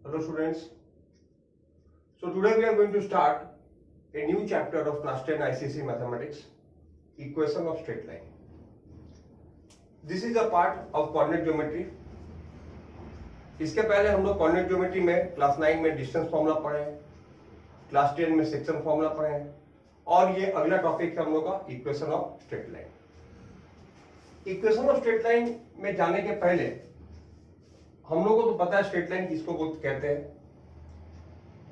Hello students. So today we are going to start a new chapter of class 10 ICSE mathematics, equation of straight line. This is a part of coordinate geometry. इसके पहले हम लोग coordinate geometry में class 9 में distance formula पढ़े हैं, class 10 में section formula पढ़े हैं और ये अगला टॉपिक है हम लोग का equation of straight line. Equation of straight line में जाने के पहले हम लोगों को तो पता है स्ट्रेट लाइन किसको कहते हैं,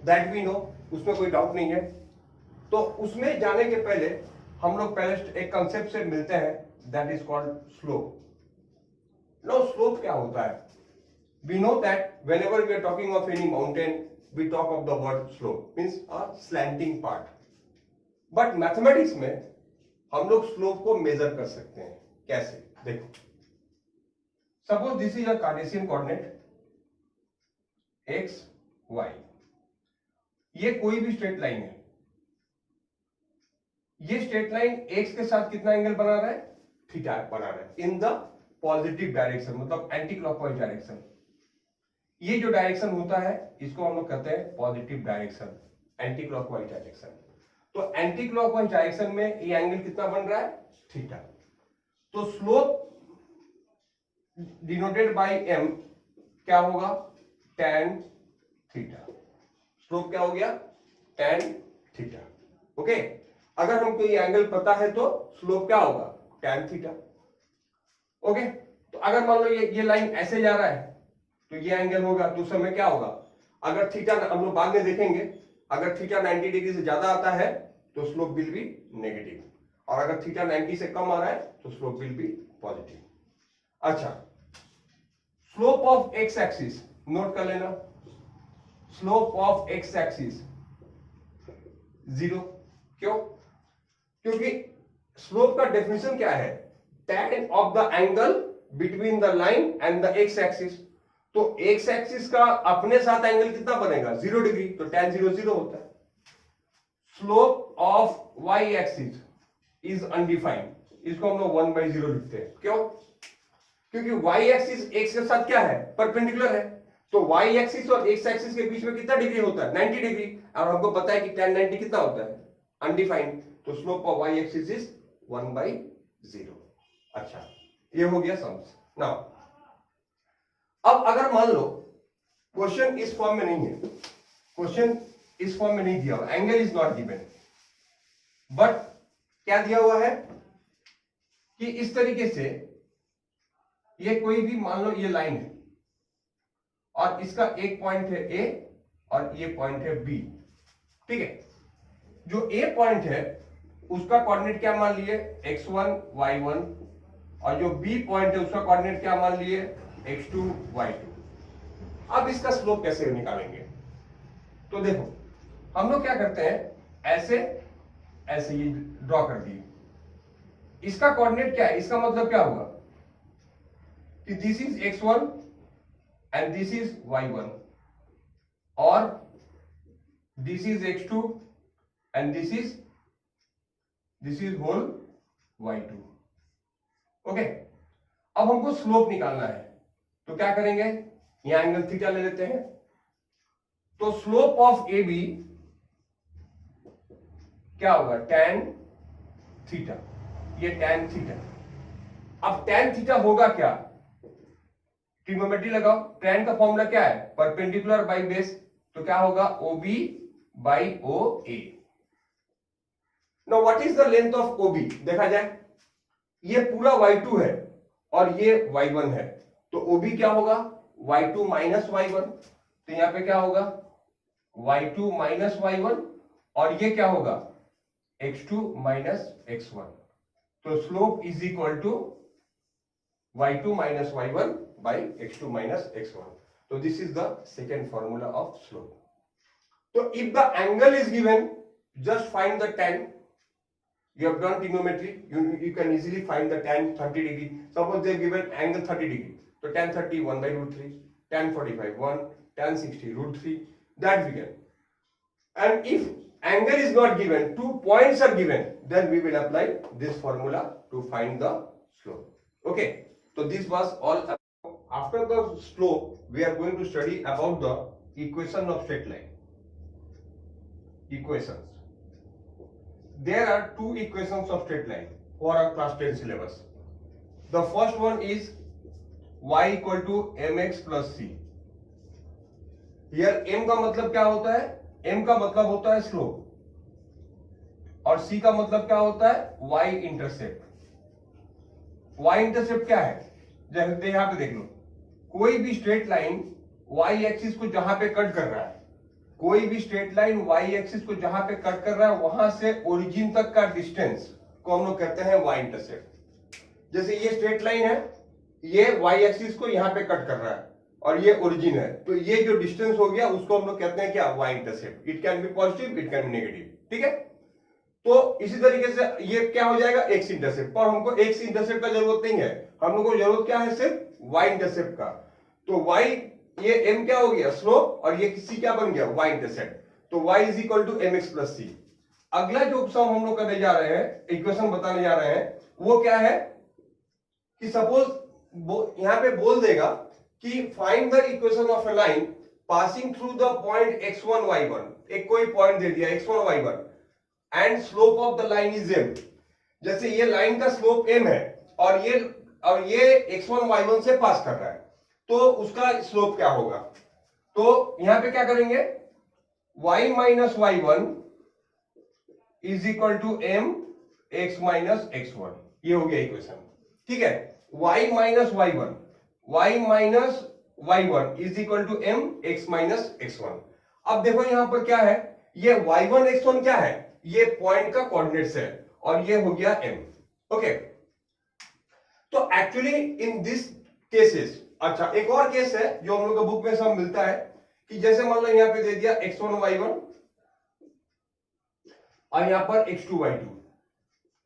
दैट वी नो, उसमें कोई डाउट नहीं है। तो उसमें जाने के पहले हम लोग पहले एक कंसेप्ट से मिलते हैं, that is called slope. No slope क्या होता है? We know that whenever we are talking of any mountain, we talk of the word slope, means a slanting part. But mathematics में हम लोग slope को measure कर सकते हैं। कैसे? देखो, suppose this is a Cartesian coordinate x, y. ये कोई भी स्ट्रेट लाइन है। ये स्ट्रेट लाइन x के साथ कितना एंगल बना रहा है? थीटा बना रहा है इन द पॉजिटिव डायरेक्शन, मतलब एंटी क्लॉकवाइज डायरेक्शन। ये जो डायरेक्शन होता है इसको हम लोग कहते हैं positive direction, anti clockwise direction. तो एंटी क्लॉकवाइज डायरेक्शन में ये एंगल कितना बन रहा है? थीटा। तो स्लोप डिनोटेड बाय m क्या होगा? tan theta. स्लोप क्या हो गया? tan theta. ओके, अगर हमको ये एंगल पता है तो स्लोप क्या होगा? tan theta. ओके, तो अगर मान लो ये लाइन ऐसे जा रहा है तो ये एंगल होगा, तो उस समय क्या होगा? अगर थीटा, हम लोग बाद में देखेंगे, अगर थीटा 90 डिग्री से ज्यादा आता है तो स्लोप विल बी नेगेटिव, और अगर थीटा 90 से कम आ रहा है तो स्लोप विल बी पॉजिटिव। अच्छा, slope of x axis note कर लेना। Slope of x axis 0। क्यों? क्योंकि स्लोप का डेफिनेशन क्या है? tan of the angle between the line and the x axis. तो एक्स एक्सिस का अपने साथ एंगल कितना बनेगा? 0 डिग्री, तो tan 0 0 होता है। Slope of y axis is undefined, इसको हम लोग 1/0 लिखते हैं। क्यों? क्योंकि वाई एक्सिस एक्स के साथ क्या है? परपेंडिकुलर है। तो वाई एक्सिस और एक्स एक्सिस के बीच में कितना डिग्री होता है? 90 डिग्री। और हमको पता है कि tan 90 कितना होता है? अनडिफाइंड। तो slope of y axis is 1/0। अच्छा, ये हो गया सम्स। नाउ अब अगर मान लो क्वेश्चन इस फॉर्म में नहीं है, क्वेश्चन इस फॉर्म में नहीं दिया हुआ, angle is not given, but क्या दिया हुआ है कि इस तरीके से ये कोई भी, मान लो ये लाइन है और इसका एक पॉइंट है ए और ये पॉइंट है बी। ठीक है, जो ए पॉइंट है उसका कोऑर्डिनेट क्या मान लिए? x1 y1, और जो बी पॉइंट है उसका कोऑर्डिनेट क्या मान लिए? x2 y2। अब इसका स्लोप कैसे निकालेंगे? तो देखो, हम लोग क्या करते हैं, ऐसे ऐसे ये ड्रॉ कर दिए। इसका कोऑर्डिनेट क्या है? इसका मतलब क्या होगा कि this is x1 and this is y1, और this is x2 and this is whole y2। Okay, अब हमको स्लोप निकालना है, तो क्या करेंगे? यहां एंगल थीटा ले लेते हैं। तो स्लोप ऑफ ए बी क्या होगा? tan theta. ये tan थीटा। अब tan थीटा होगा क्या? ट्रिग्नोमेट्री लगाओ। tan का फॉर्मूला क्या है? परपेंडिकुलर बाई बेस, तो क्या होगा? OB by OA। Now what is the length of OB? देखा जाए, ये पूरा y2 है और ये y1 है, तो OB क्या होगा? y2 minus y1। तो यहां पे क्या होगा? y2 माइनस y1, और ये क्या होगा? x2 minus x1। तो slope is equal to y2 minus y1 by x2 minus x1। तो this is the second formula of slope. तो if the angle is given, just find the tan. You have done trigonometry, you can easily find the tan 30 degree. Suppose they have given angle 30 degree, so tan 30 1/√3, tan 45 1, tan 60 √3, that we can. And if angle is not given, 2 points are given, then we will apply this formula to find the slope. Okay, so this was all. After the slope, we are going to study about the equation of straight line. Equations. There are two equations of straight line for our class 10 syllabus. The first one is y equal to mx plus c. Here m का मतलब क्या होता है? m का मतलब होता है slope और c का मतलब क्या होता है? y intercept. y इंटरसेप्ट क्या है? जैसे यहां पे देख लो, कोई भी स्ट्रेट लाइन y एक्सिस को जहां पे कट कर रहा है, कोई भी स्ट्रेट लाइन y एक्सिस को जहां पे कट कर रहा है, वहां से ओरिजिन तक का डिस्टेंस को हम लोग कहते हैं y इंटरसेप्ट. जैसे ये स्ट्रेट लाइन है, ये y एक्सिस को यहां पे कट कर रहा है और ये ओरिजिन है, तो ये जो डिस्टेंस हो गया उसको हम लोग कहते हैं क्या? y intercept. It can be positive, it can be negative. ठीक है. तो इसी तरीके से ये क्या हो जाएगा? x intercept. पर हमको x इंटरसेप्ट का जरूरत नहीं है, हम लोग को जरूरत क्या है? सिर्फ y इंटरसेप्ट का. तो y, ये m क्या हो गया? स्लोप, और ये c क्या बन गया? y intercept. तो y is equal to mx plus c. अगला जो सम हम लोग करने जा रहे हैं, इक्वेशन बताने जा रहे हैं, वो क्या है कि सपोज यहां पे बोल देगा कि find the equation of a line passing through the point x1 y1. एक कोई पॉइंट दे दिया x1 y1 and slope of the line is m. जैसे ये लाइन का स्लोप m है और ये x1 y1 से पास कर रहा है, तो उसका स्लोप क्या होगा? तो यहां पे क्या करेंगे? y minus y1 is equal to m x minus x1. ये हो गया इक्वेशन. ठीक है. y minus y1 is equal to m x minus x1. अब देखो यहां पर क्या है, ये y1 x1 क्या है? ये पॉइंट का कोऑर्डिनेट्स है और ये हो गया m. ओके. तो एक्चुअली इन दिस केसेस, अच्छा एक और केस है जो हम लोग के बुक में सब मिलता है कि जैसे मान लो यहां पे दे दिया x1 y1 और यहां पर x2 y2,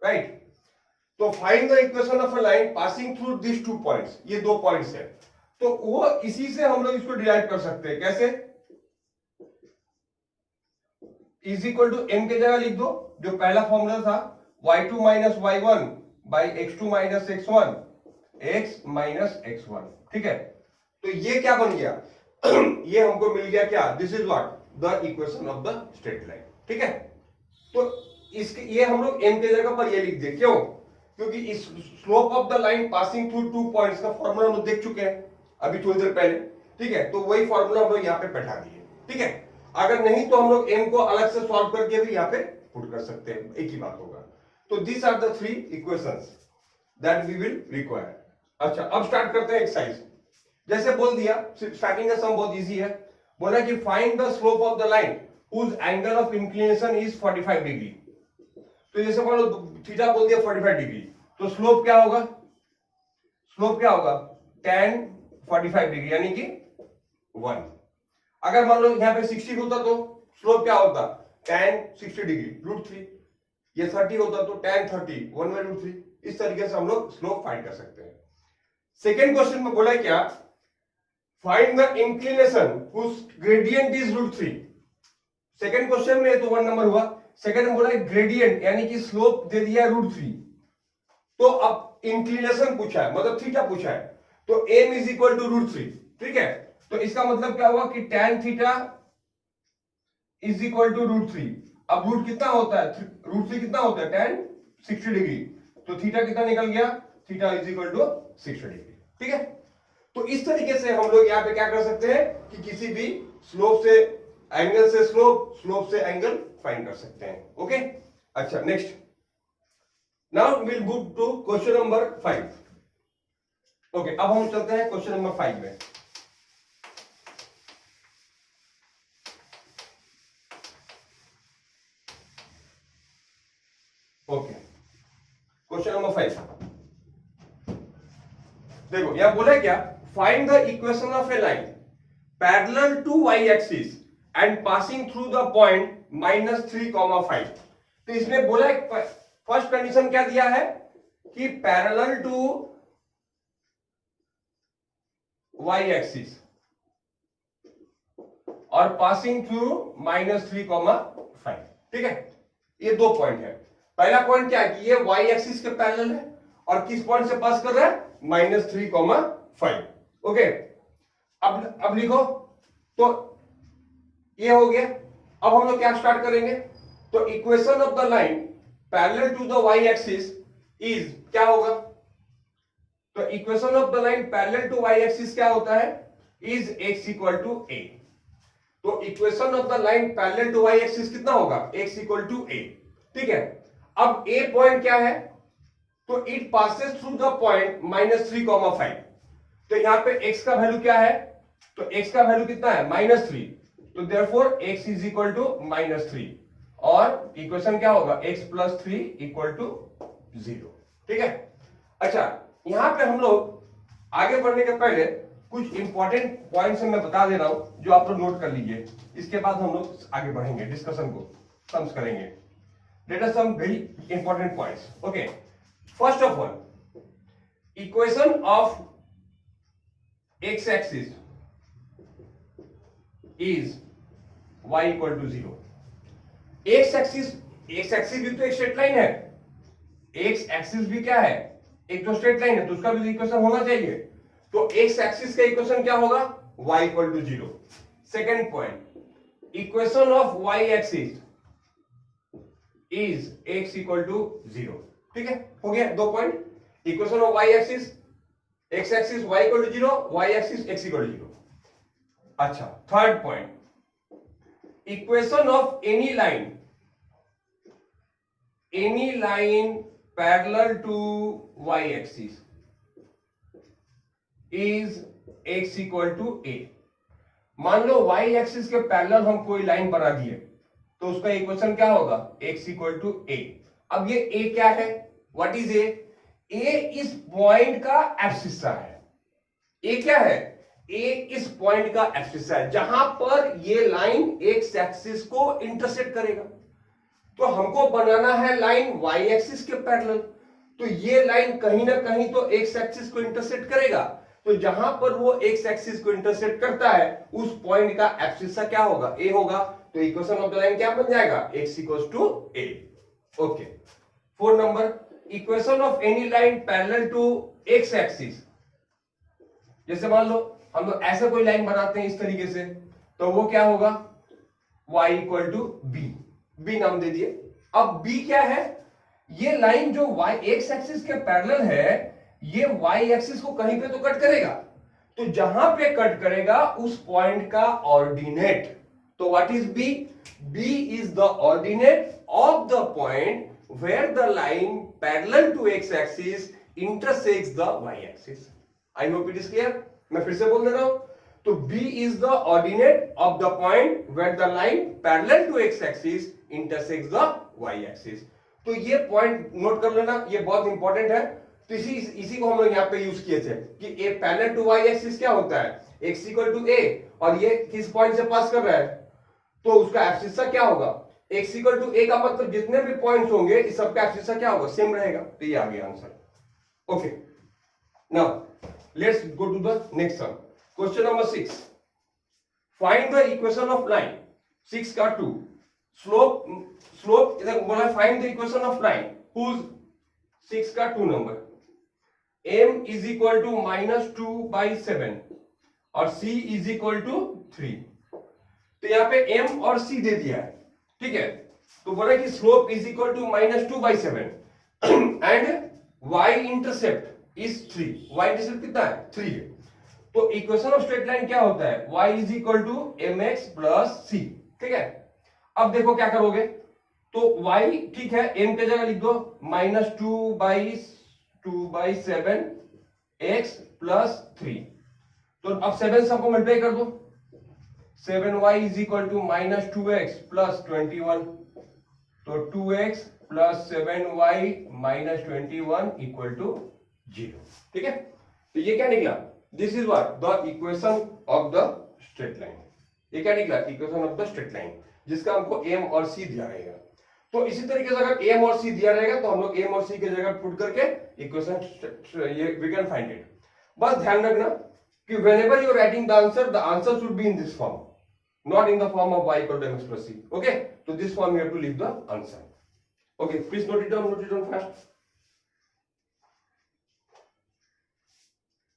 राइट. तो find the equation of a line passing through this two points. ये दो पॉइंट्स है, तो वो इसी से हम लोग इसको डिराइव कर सकते हैं. कैसे? इज इक्वल टू m की जगह लिख दो जो पहला फॉर्मूला था, y2 minus y1 by x2 minus x1 x minus x1. ठीक है. तो ये क्या बन गया? ये हमको मिल गया क्या? This is what? The equation of the straight line. ठीक है. तो इसके ये हम लोग m की जगह पर ये लिख दे. क्यों? क्योंकि इस slope of the line passing through two points का फॉर्मूला हम लोग देख चुके हैं अभी थोड़ी देर पहले. ठीक है. तो वही फॉर्मूला हम लोग यहाँ पे बैठा दिए. ठीक है. अगर नहीं तो हम लोग m को अलग से सॉल्व करके भी यहाँ पे पुट कर सकते हैं, एक ही बात होगा. तो this are the three equations that we will require. अच्छा, अब स्टार्ट करते हैं एक्सरसाइज. जैसे बोल दिया, स्टार्टिंग का सम बहुत इजी है. बोला कि find the slope of the line whose angle of inclination is 45 degree. तो जैसे मान लो थीटा बोल दिया 45 डिग्री, तो स्लोप क्या होगा? स्लोप क्या होगा? tan 45 डिग्री यानी कि 1. अगर मान लो यहां पे 60 होता तो स्लोप क्या होता? tan 60 degree √3. ये 30 होता तो tan 30 1/√3. इस तरीके से हम लोग स्लोप फाइंड कर सकते हैं. सेकेंड क्वेश्चन में बोला क्या? Find the inclination whose gradient is √3. Second question में तो 1 नंबर हुआ. सेकेंड में बोला ग्रेडियंट यानी कि स्लोप दे दिया √3. तो अब इंक्लिनेशन पूछा है, मतलब थीटा पूछा है, तो m इज इक्वल टू √3. ठीक है. तो इसका मतलब क्या हुआ कि tan theta is equal to √3. अब रूट कितना होता है? √3 कितना होता है? tan 60 degree. तो थीटा कितना निकल गया? Theta is equal to 60 degree. ठीक है. तो इस तरीके से हम लोग यहाँ पे क्या कर सकते हैं कि किसी भी स्लोप से एंगल से स्लोप से एंगल फाइंड कर सकते हैं. ओके. अच्छा, next. Now will move to question number 5. Okay, अब हम चलते हैं क्वेश्चन नंबर 5 में. Okay, question number 5. देखो यहां बोला क्या? Find the equation of a line parallel to y axis and passing through the point -3,5. तो इसमें बोला फर्स्ट कंडीशन क्या दिया है कि पैरेलल टू y एक्सिस और पासिंग थ्रू -3,5. ठीक है. ये दो पॉइंट है. पहला पॉइंट क्या है कि ये y एक्सिस के पैरेलल है और किस पॉइंट से पास कर रहा है? -3,5. ओके. अब लिखो. तो ये हो गया। अब हम लोग क्या स्टार्ट करेंगे, तो equation of the line parallel to the y axis is क्या होगा, तो equation of the line parallel to y axis क्या होता है, is x equal to a। तो equation of the line parallel to y axis कितना होगा, x equal to a। ठीक है, अब a पॉइंट क्या है, तो it passes through the point -3,5। तो यहां पे x का वैल्यू क्या है, तो x का वैल्यू कितना है -3, तो therefore x is equal to -3 और इक्वेशन क्या होगा x प्लस 3 इक्वल टू 0। ठीक है, अच्छा यहां पे हम लोग आगे बढ़ने के पहले कुछ इंपॉर्टेंट पॉइंट्स मैं बता दे रहा हूं जो आप लोग नोट कर लीजिए, इसके बाद हम लोग आगे बढ़ेंगे, डिस्कशन को सम्स करेंगे। Let us some very important points. Okay, first of all equation of x axis is y equal to 0। x axis भी तो एक स्ट्रेट लाइन है, x एक्सिस भी क्या है, एक तो स्ट्रेट लाइन है, तो उसका भी इक्वेशन होना चाहिए। तो x एक्सिस का इक्वेशन क्या होगा, y equal to 0। Second point, equation of y axis is x equal to 0। ठीक है, हो गया दो point, equation of y axis x axis y equal to 0, y axis x equal to 0। अच्छा, third point, equation of any line parallel to y axis is x equal to a। मान लो y axis के parallel हम कोई line बना दिए, तो उसका इक्वेशन क्या होगा, x इक्वल टू a। अब ये a क्या है, व्हाट इज a? a इस पॉइंट का एब्सिसा है। a क्या है, a इस पॉइंट का एब्सिसा है जहां पर ये लाइन x एक्सिस को इंटरसेक्ट करेगा। तो हमको बनाना है लाइन y एक्सिस के पैरेलल, तो ये लाइन कहीं ना कहीं तो x एक्सिस को इंटरसेक्ट करेगा। तो जहां पर वो x एक्सिस को इंटरसेक्ट करता है उस पॉइंट का एब्सिसा क्या होगा, a होगा। तो इक्वेशन ऑफ द लाइन क्या बन जाएगा, x equals to a। Okay, 4 number, equation of any line parallel to x axis. जैसे मान लो हम लोग ऐसे कोई लाइन बनाते हैं इस तरीके से, तो वो क्या होगा, y इक्वल टू b नाम दे दिए। अब b क्या है, ये लाइन जो y x एक्सिस के पैरेलल है, ये y एक्सिस को कहीं पे तो कट करेगा। तो जहां पे कट करेगा उस पॉइंट का ऑर्डिनेट, तो what is b? b is the ordinate of the point where the line parallel to x axis intersects the y axis. I hope it is clear. मैं फिर से बोल दे रहा हूं, तो b is the ordinate of the point where the line parallel to x axis intersects the y axis. तो ये पॉइंट नोट कर लेना, ये बहुत इंपॉर्टेंट है। तो इसी को हम लोग यहाँ पे यूज किए थे कि a parallel to y axis क्या होता है, x इक्वल टू a, और ये किस पॉइंट से पास कर रहा है, तो उसका एब्सिसा क्या होगा, x इक्वल टू a का मतलब जितने भी पॉइंट्स होंगे इस सबका एब्सिसा क्या होगा, सेम रहेगा। तो ये आ गया answer. Okay, now let's go to the next sum. Question number 6, find the equation of line 6 का 2 स्लोप इधर बोला, find the equation of line whose 6 का 2 number m is equal to -2/7 और c इज इक्वल टू 3। तो यहां पे m और c दे दिया है, ठीक है। तो बोला कि slope is equal to -2/7 and y intercept is 3। y intercept कितना है, 3 है। तो इक्वेशन ऑफ स्ट्रेट लाइन क्या होता है, y is equal to mx plus c। ठीक है, अब देखो क्या करोगे, तो y ठीक है, m के जगह लिख दो -2/7 x प्लस 3। तो अब 7 सबको मल्टीप्लाई कर दो, 7y is equal to -2x plus 21। तो 2x plus 7y -21 equal to 0। ठीक है, तो ये क्या निकला, this is what the equation of the straight line. ये क्या निकला, equation of the straight line, जिसका हमको m और c दिया रहेगा। तो इसी तरीके से अगर m और c दिया रहेगा तो हम लोग m और c की जगह पुट करके इक्वेशन ये वी कैन फाइंड इट। बस ध्यान रखना कि whenever you are writing the answer should be in this form, not in the form of y equal to mx plus c. Okay, so this form you have to leave the answer. Okay, please note it down fast.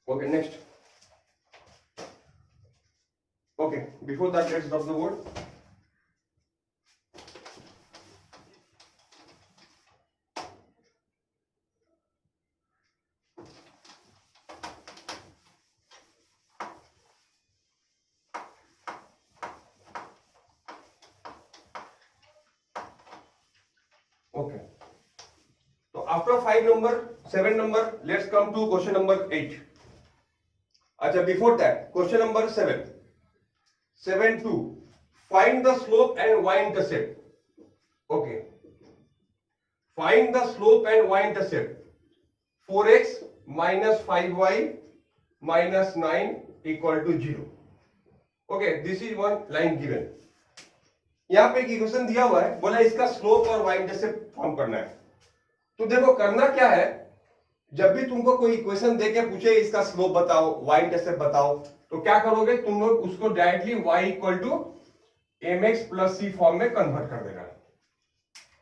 Okay, next. Okay, before that let's drop the word. Okay, तो after 5 number 7 number let's come to question number 8. अच्छा, before that question number 7.2 find the slope and y-intercept. Okay, find the slope and y-intercept. 4x minus 5y minus 9 equal to 0. Okay, this is one line given. यहां पे एक equation दिया हुआ है, बोला इसका slope और y-intercept फॉर्म करना है. तो देखो करना क्या है, जब भी तुमको कोई इक्वेशन देके पूछे इसका स्लोप बताओ, y-intercept बताओ, तो क्या करोगे तुम लोग, उसको directly y equal to mx plus c form में कन्वर्ट कर देगा.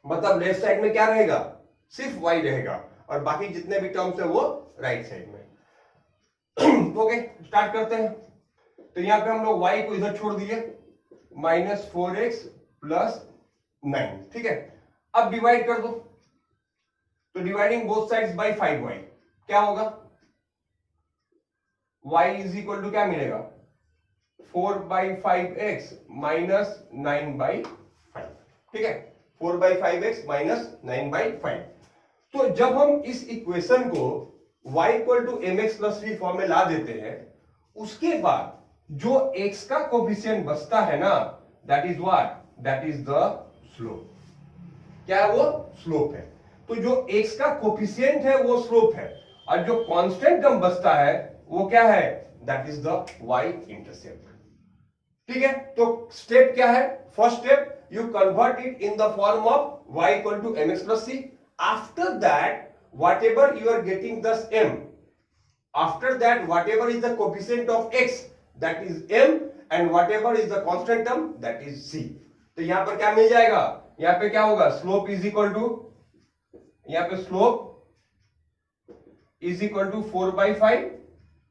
मतलब लेफ्ट साइड में क्या रहेगा, सिर्फ y रहेगा और बाकी जितने भी टर्म्स है वो राइट साइड में. ओके, स्टार्ट करते हैं. तो यहां पे हम लोग y को इधर छोड़ दिए, माइनस 4x प्लस 9. ठीक है, अब डिवाइड कर दो. तो dividing both sides by 5y क्या होगा, y इज इक्वल टू क्या मिलेगा, 4/5x माइनस 9/5. ठीक है, 4/5x माइनस 9/5. तो जब हम इस इक्वेशन को y equal to mx plus v form में ला देते हैं, उसके बाद जो x का कोफिशिएंट बचता है ना, that is what, that is the slope. क्या है वो, स्लोप है. तो जो x का कोफिशिएंट है वो स्लोप है, और जो कांस्टेंट टर्म बचता है वो क्या है, दैट इज द y-intercept. ठीक है, तो स्टेप क्या है, first step you convert it in the form of y equal to mx plus c. After that, whatever you are getting thus m, after that whatever is the coefficient of x, that is m, and whatever is the constant term, that is c. तो यहां पर क्या मिल जाएगा, यहां पे क्या होगा, slope is equal to, यहां पे स्लोप इज इक्वल टू 4/5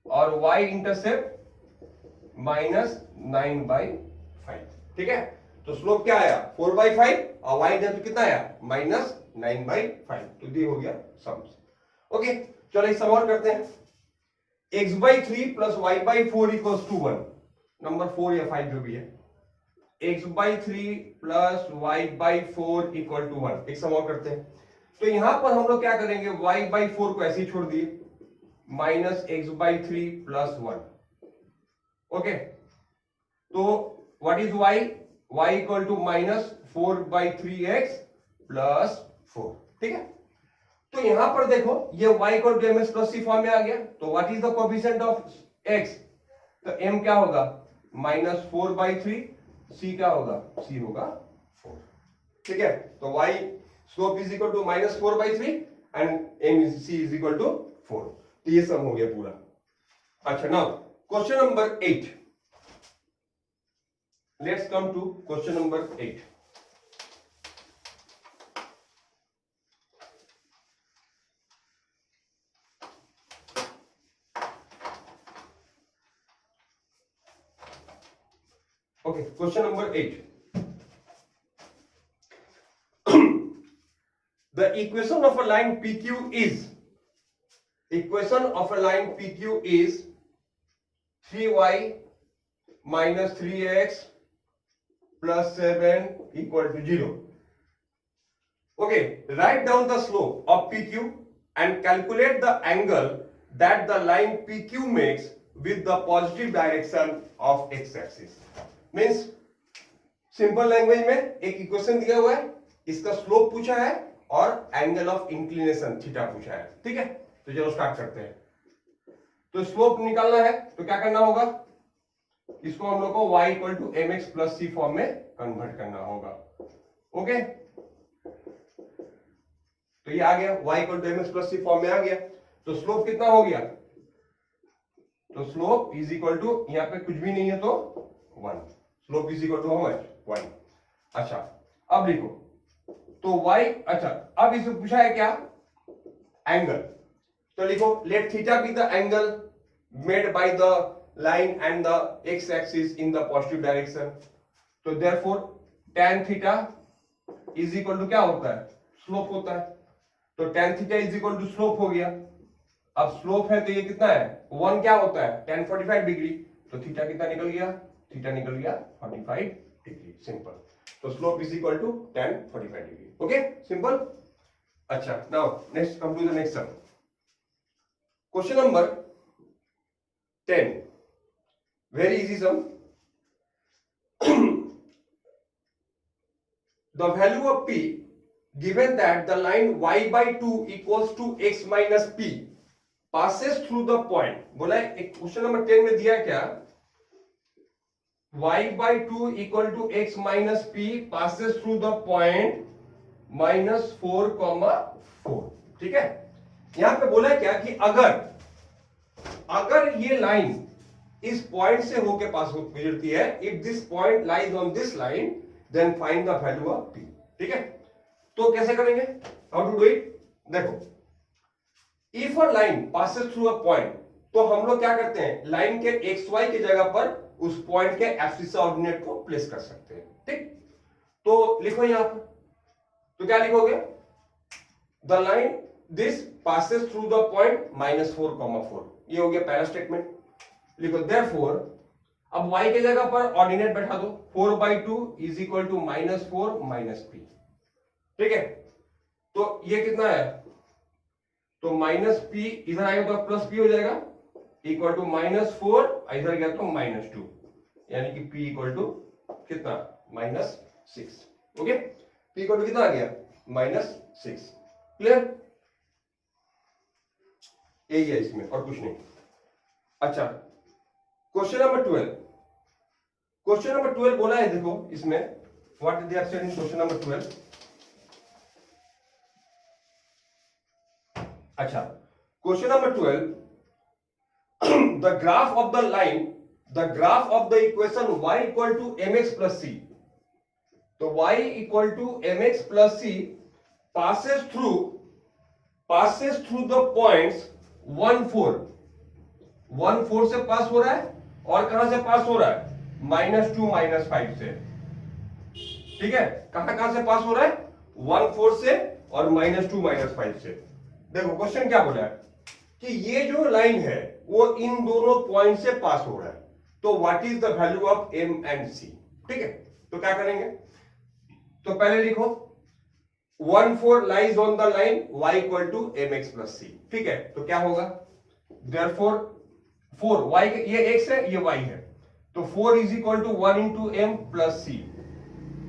और y-intercept माइनस 9/5. ठीक है, तो स्लोप क्या आया, 4/5 और y-intercept कितना आया, माइनस 9/5. तो ये हो गया सम्स. ओके, चलो एक सम और करते हैं. x/3 plus y/4 equals to 1. Number 4 या 5 जो भी है, x/3 plus y/4 equal to 1. एक सम और करते हैं. तो यहां पर हम लोग क्या करेंगे, y/4 को ऐसे ही छोड़ दिए, माइनस x/3 प्लस 1. ओके, तो what is y, y equal to minus 4/3x plus 4. ठीक है, तो यहां पर देखो ये y equal to mx plus c form में आ गया. तो what is the coefficient of x, तो m क्या होगा, माइनस 4/3, c क्या होगा, c होगा 4. ठीक है, तो y slope is equal to minus 4/3 and m is c is equal to 4. तो ये सम हो गया पूरा. अच्छा, now question number 8. Let's come to question number 8. Okay, question number 8. The equation of a line PQ is, equation of a line PQ is 3y minus 3x plus 7 equal to 0. Okay, write down the slope of PQ and calculate the angle that the line PQ makes with the positive direction of x-axis. Means simple language में एक equation दिया हुआ है, इसका slope पूछा है और angle of inclination theta पूछा है. ठीक है, तो चलो स्टार्ट करते हैं. तो स्लोप निकालना है तो क्या करना होगा, इसको हम लोग को y equal to mx plus c form में कन्वर्ट करना होगा. ओके, तो ये आ गया, y equal to mx plus c form में आ गया. तो स्लोप कितना हो गया, तो स्लोप इज इक्वल टू, यहां पे कुछ भी नहीं है तो 1. Slope is equal to how much, 1. अच्छा, अब लिखो, तो y, अच्छा अब इससे पूछा है क्या, एंगल. तो लिखो, let theta be the angle made by the line and the x-axis in the positive direction. तो therefore tan theta is equal to क्या होता है, स्लोप होता है. तो tan theta is equal to slope हो गया. अब स्लोप है तो ये कितना है, 1 क्या होता है, tan 45 डिग्री. तो थीटा कितना निकल गया, थीटा निकल गया 45 डिग्री. सिंपल. तो slope is equal to tan 45 degree. Okay, simple. अच्छा, now next come to the next sum. Question number 10, very easy sum. The value of p given that the line y by 2 equals to x minus p passes through the point, बोला एक question number 10 में दिया क्या, y by 2 equal to x minus p passes through the point -4,4। ठीक है, यहां पे बोला क्या कि अगर ये लाइन इस पॉइंट से होके पास गुजरती है, if this point lies on this line then find the value of p। ठीक है, तो कैसे करेंगे, हाउ टू डू इट, देखो, if a line passes through a point, तो हम लोग क्या करते हैं, लाइन के एक्स वाई की जगह पर उस पॉइंट के एक्सिस ऑर्डिनेट को प्लेस कर सकते हैं। ठीक, तो लिखो यहां पर, तो क्या लिखोगे, the line this passes through the point -4,4, ये हो गया पहला स्टेटमेंट। लिखो देयरफॉर, अब y के जगह पर ऑर्डिनेट बैठा दो, 4/2 इज इक्वल टू -4 - p। ठीक है, तो ये कितना है, तो -p इधर आएगा तो +p हो जाएगा, इक्वल टू -4 इधर गया तो -2, यानी कि p इक्वल टू कितना, -6। ओके, p इक्वल टू कितना आ गया, -6। क्लियर, यही है इसमें और कुछ नहीं। अच्छा, क्वेश्चन नंबर 12, क्वेश्चन नंबर 12 बोला है, देखो इसमें what they are said in question number 12। अच्छा, question number 12, the graph of the line, the graph of the equation y equal to mx plus c, तो y equal to mx plus c passes through the points 1 4 से पास हो रहा है, और कहां से पास हो रहा है, -2 -5 से। ठीक है, कहां से पास हो रहा है, 1 4 से और -2 -5 से। देखो क्वेश्चन क्या बोला है कि ये जो लाइन है वो इन दोनों पॉइंट से पास हो रहा है, तो what is the value of m and c। ठीक है, तो क्या करेंगे, तो पहले लिखो 1 4 lies on the line y equal to mx plus c। ठीक है, तो क्या होगा, देयरफॉर 4 y, ये x है ये y है, तो 4 is equal to 1 into m plus c,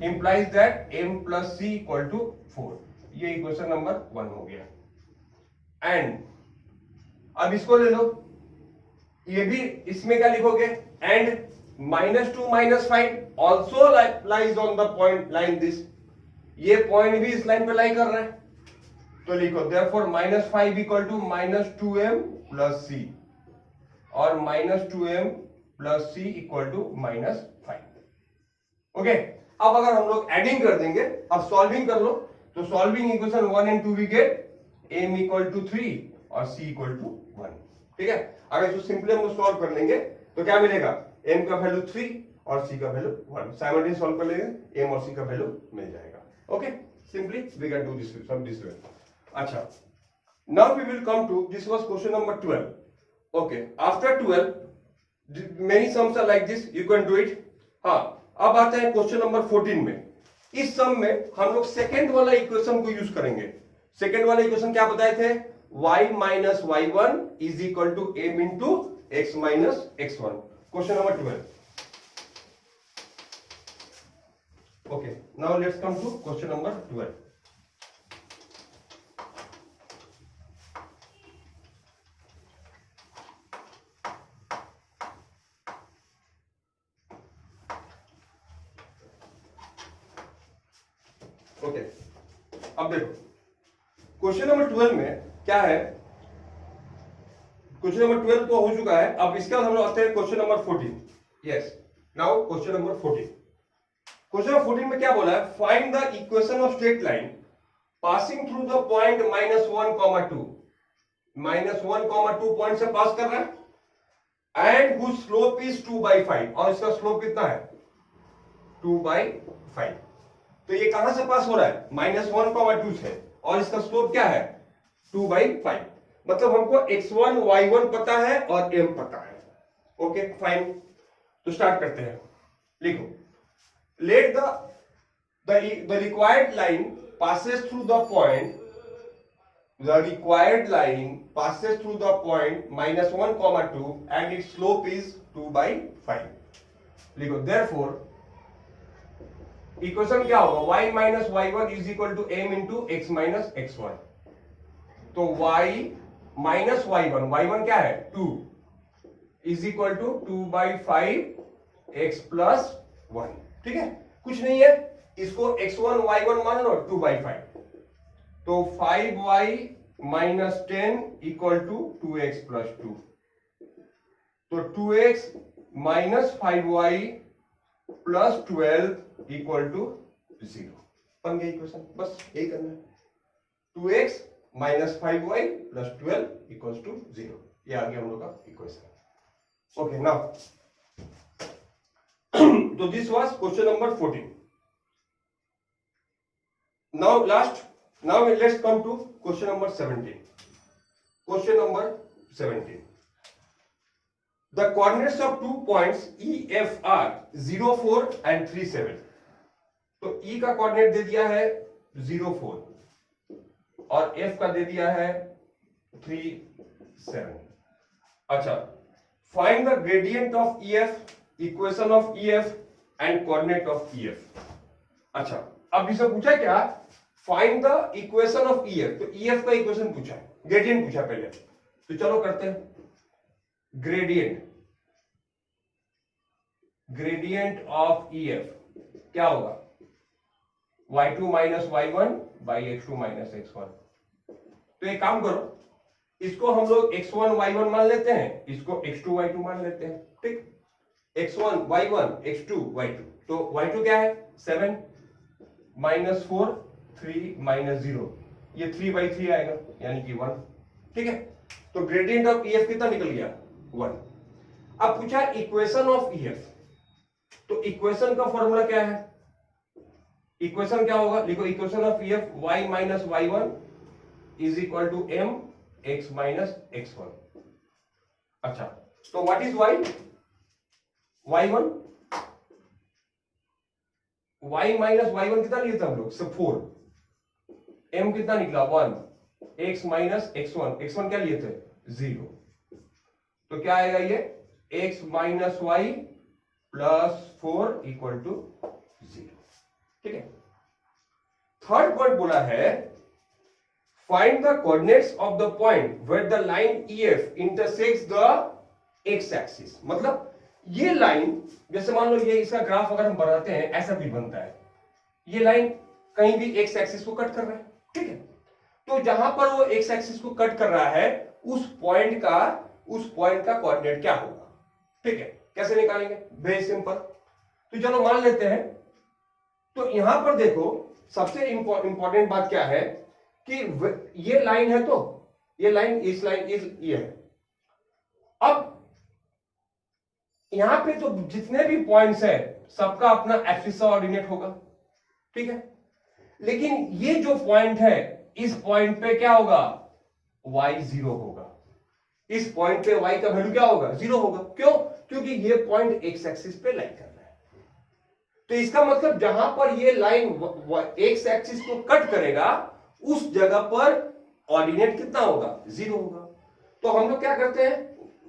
implies that m plus c equal to 4। ये इक्वेशन नंबर 1 हो गया। एंड अब इसको ले लो, ये भी, इसमें क्या लिखोगे, and -2 -5 also lies on the point line this, ये पॉइंट भी इस लाइन पे लाई कर रहा है, तो लिखो therefore -5 equal to -2m plus c, और -2m plus c equal to -5। Okay, अब अगर हम लोग एडिंग कर देंगे, अब सॉल्विंग कर लो, तो solving equation 1 and 2 we get m equal to 3 और c इक्वल टू 1। ठीक है, अगर इसको सिंपली हम लोग सॉल्व कर लेंगे तो क्या मिलेगा, m का वैल्यू 3 और c का वैल्यू 1, साइमल्टेनियस सॉल्व कर लेंगे, m और c का वैल्यू मिल जाएगा। Okay, simply we can do this sum this way. अच्छा, now we will come to, this was question number 12। Okay, after 12 many sums are like this, you can do it. हाँ, अब आते हैं question number 14 में। इस सम में हम लोग सेकेंड वाला इक्वेशन को यूज करेंगे। सेकेंड वाला इक्वेशन क्या बताए थे, y minus y1 is equal to m into x minus x1। Question number 12। Okay, now let's come to question number 12। Okay, अब देखो क्वेश्चन नंबर 12 में क्या है, क्वेश्चन नंबर 12 तो हो चुका है, अब इसके बाद हम लोग आते हैं question number 14। Yes, now question number 14। Question number 14 में क्या बोला है, find the equation of straight line passing through the point -1,2, -1,2 point से पास कर रहा है, एंड हुज स्लोप इज 2/5, और इसका स्लोप कितना है, 2/5। तो ये कहां से पास हो रहा है, -1,2 से, और इसका स्लोप क्या है, 2/5। मतलब हमको x1 y1 पता है और m पता है। ओके फाइन, तो स्टार्ट करते हैं। लिखो, let the the required line passes through the point, the required line passes through the point -1, 2 and its slope is 2/5. लिखो therefore इक्वेशन क्या होगा, y minus y1 is equal to m into x minus x1. तो y minus y1 क्या है 2 is equal to 2/5 x plus 1. ठीक है, कुछ नहीं है, इसको x1 y1 मान लो 2/5. तो 5y minus 10 equal to 2x plus 2. तो 2x minus 5y plus 12 equal to 0. बन गया इक्वेशन, बस यही करना है. 2x minus 5y plus 12 equal to 0. ये आ गया हम लोग का equation. Okay now so this was question number 14. Now let's come to question number 17. Question number 17. The coordinates of 2 points E, F are 0, 4 and 3, 7. तो E का coordinate दे दिया है 0, 4 और F का दे दिया है 3, 7. अच्छा, find the gradient of EF, equation of EF and coordinate of EF. अच्छा, अब इससे पूछा क्या, find the equation of EF. तो EF का इक्वेशन पूछा है, ग्रेडियंट पूछा पहले. तो चलो करते हैं. ग्रेडियंट ऑफ EF क्या होगा, y2 minus y1 by x2 minus x1. तो एक काम करो, इसको हम लोग x1 y1 मान लेते हैं, इसको x2 y2 मान लेते हैं. ठीक, x1 y1 x2 y2. तो y2 क्या है 7 माइनस 4 3 माइनस 0, ये 3/3 आएगा यानी कि 1. ठीक है, तो ग्रेडियंट ऑफ EF कितना निकल गया 1. अब पूछा इक्वेशन ऑफ EF. तो इक्वेशन का फॉर्मूला क्या है, इक्वेशन क्या होगा, लिखो equation of EF y minus y1 is equal to m x minus x1. अच्छा, तो what is y, y1 y minus y1 कितना लिए थे हम लोग, सब 4. m कितना निकला 1, x माइनस x1 क्या लिए थे 0. तो क्या आएगा ये x minus y plus 4 equal to 0. ठीक है, थर्ड पॉइंट बोला है find the coordinates of the point where the line EF intersects the x axis. मतलब ये लाइन, जैसे मान लो ये इसका ग्राफ अगर हम बनाते हैं ऐसा भी बनता है, ये लाइन कहीं भी x एक्सिस को कट कर रहा है. ठीक है, तो जहां पर वो x एक्सिस को कट कर रहा है उस पॉइंट का कोऑर्डिनेट क्या होगा. ठीक है, कैसे निकालेंगे, वेरी सिंपल. तो चलो मान लेते हैं. तो यहां पर देखो सबसे इंपॉर्टेंट बात क्या है कि ये लाइन है, तो ये लाइन इस लाइन इज ये है. अब यहां पे तो जितने भी पॉइंट्स है सबका अपना एक्सिस ऑर्डिनेट होगा. ठीक है, लेकिन ये जो पॉइंट है इस पॉइंट पे क्या होगा y 0 होगा. इस पॉइंट पे y का वैल्यू क्या होगा 0 होगा. क्यों, क्योंकि ये पॉइंट x एक्सिस पे लाइन कर रहा है. तो इसका मतलब जहां पर ये लाइन x एक्सिस को कट करेगा उस जगह पर ऑर्डिनेट कितना होगा 0 होगा. तो हम लोग क्या करते हैं,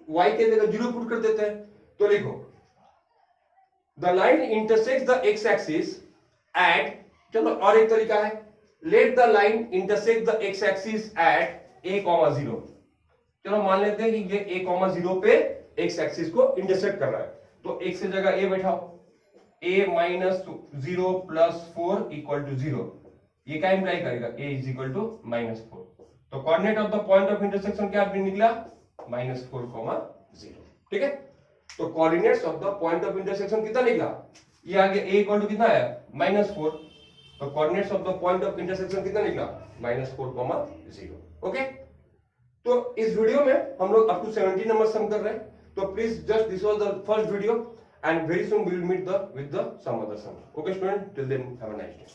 y के जगह 0 पुट कर देते हैं. तो लिखो the line intersects the x axis at, चलो और एक तरीका है, let the line intersect the x axis at a, 0. चलो मान लेते हैं कि ये a, 0 पे x एक्सिस को इंटरसेक्ट कर रहा है. तो x की जगह a बैठाओ, a minus 0 plus 4 equal to 0. ये क्या इंप्लाई करेगा, a इज इक्वल टू -4. तो coordinate of the point of intersection क्या निकला -4, 0. ठीक है, तो coordinates of the point of intersection कितना निकला, ये आ गया a इक्वल टू कितना आया -4. तो coordinates of the point of intersection कितना निकला -4, 0. ओके, तो इस वीडियो में हम लोग अप टू 70 नंबर सम कर रहे हैं. तो please just this was the first video and very soon we will meet with some other sum. Okay student, till then have a nice day.